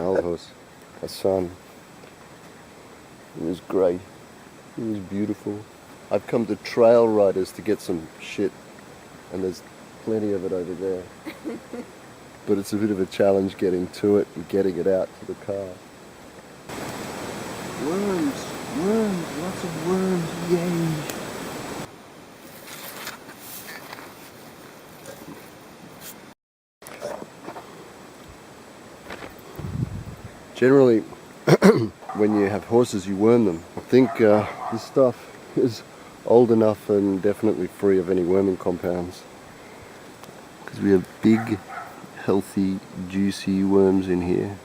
old horse, my son. He was great. He was beautiful. I've come to Trail Riders to get some shit, and there's plenty of it over there. But it's a bit of a challenge getting to it and getting it out to the car. Worms, lots of worms, yay! Generally, when you have horses, you worm them. I think this stuff is old enough and definitely free of any worming compounds. Because we have big, healthy, juicy worms in here.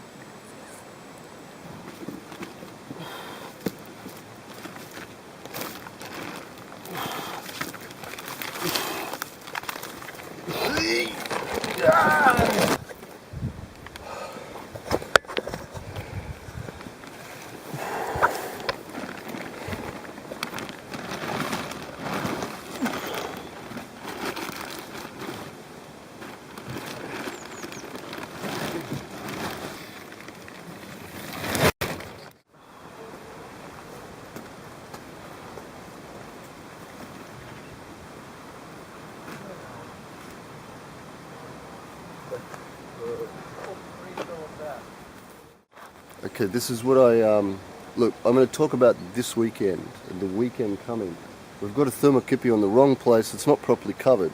Okay, this is what look, I'm going to talk about this weekend and the weekend coming. We've got a thermocouple on the wrong place, it's not properly covered.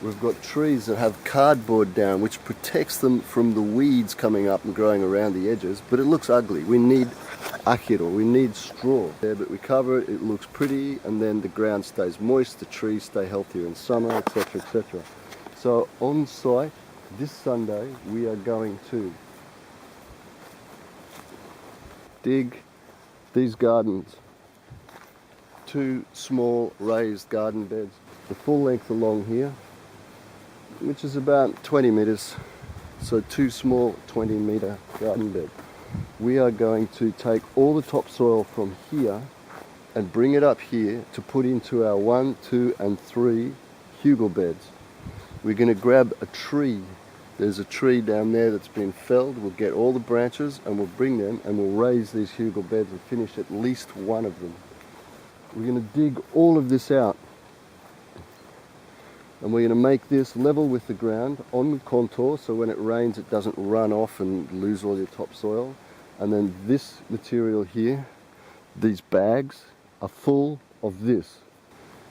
We've got trees that have cardboard down which protects them from the weeds coming up and growing around the edges, but it looks ugly. We need akiro, we need straw there, but we cover it, it looks pretty, and then the ground stays moist, the trees stay healthier in summer, etc, etc. So on site this Sunday we are going to dig these gardens, 2 small raised garden beds, the full length along here, which is about 20 meters, so 2 small 20-meter garden beds. We are going to take all the topsoil from here and bring it up here to put into our 1, 2 and 3 hugel beds. We're going to grab a tree. There's a tree down there that's been felled. We'll get all the branches and we'll bring them and we'll raise these hugel beds and finish at least one of them. We're going to dig all of this out and we're going to make this level with the ground on the contour, so when it rains it doesn't run off and lose all your topsoil. And then this material here, these bags, are full of this.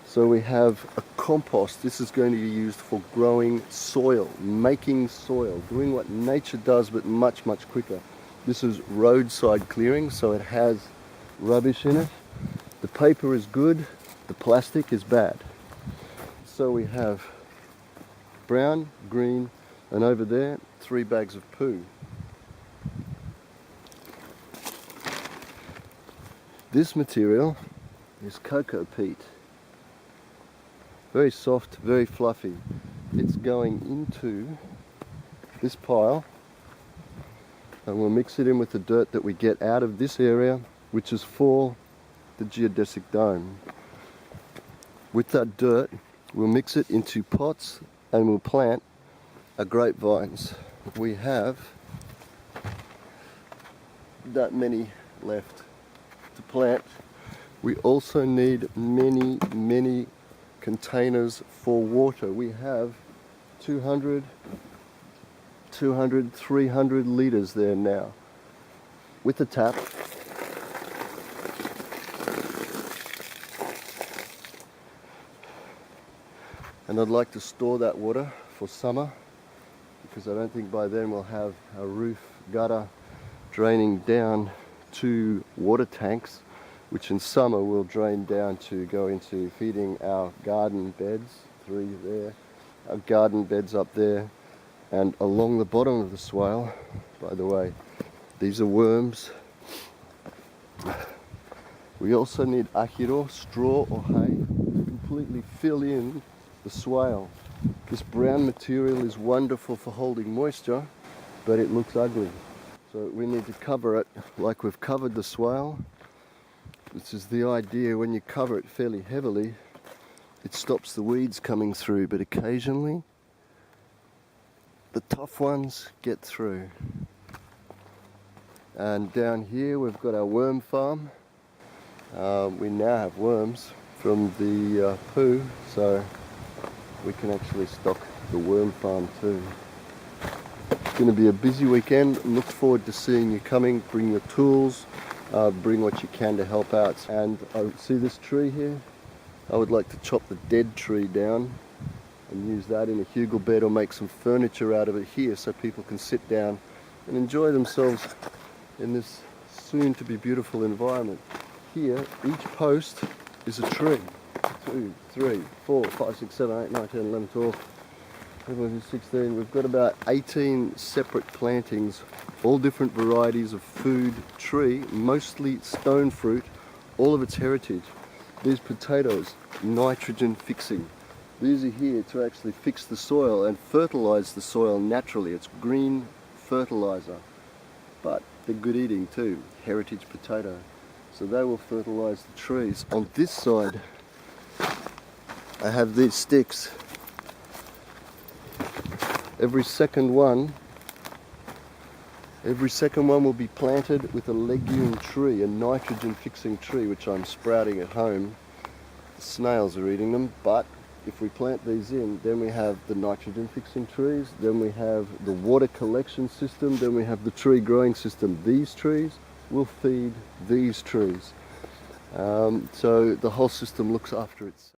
So we have a compost. This is going to be used for growing soil, making soil, doing what nature does but much, much quicker. This is roadside clearing, so it has rubbish in it. The paper is good, the plastic is bad. So we have brown, green, and over there 3 bags of poo. This material is cocoa peat. Very soft, very fluffy. It's going into this pile and we'll mix it in with the dirt that we get out of this area, which is for the geodesic dome. With that dirt, we'll mix it into pots and we'll plant our grapevines. We have that many left to plant. We also need many containers for water. We have 200, 300 litres there now with the tap. And I'd like to store that water for summer because I don't think by then we'll have a roof gutter draining down to water tanks, which in summer will drain down to go into feeding our garden beds, 3 there, our garden beds up there, and along the bottom of the swale. By the way, these are worms. We also need akiro, straw or hay, to completely fill in the swale. This brown material is wonderful for holding moisture, but it looks ugly. So we need to cover it like we've covered the swale. This is the idea. When you cover it fairly heavily, it stops the weeds coming through, but occasionally the tough ones get through. And down here we've got our worm farm. We now have worms from the poo, so we can actually stock the worm farm too. It's going to be a busy weekend. Look forward to seeing you coming. Bring your tools, bring what you can to help out. And I see this tree here. I would like to chop the dead tree down and use that in a hugel bed or make some furniture out of it here so people can sit down and enjoy themselves in this soon to be beautiful environment. Here, each post is a tree. 2, 3, 4, 5, 6, 7, 8, 9, 10, 11, 12, 13, 16. We've got about 18 separate plantings, all different varieties of food tree, mostly stone fruit, all of its heritage. These potatoes, nitrogen fixing. These are here to actually fix the soil and fertilize the soil naturally. It's green fertilizer, but they're good eating too. Heritage potato. So they will fertilize the trees. On this side, I have these sticks. Every second one will be planted with a legume tree, a nitrogen fixing tree, which I'm sprouting at home. The snails are eating them, but if we plant these in, then we have the nitrogen fixing trees, then we have the water collection system, then we have the tree growing system. These trees will feed these trees. So the whole system looks after itself.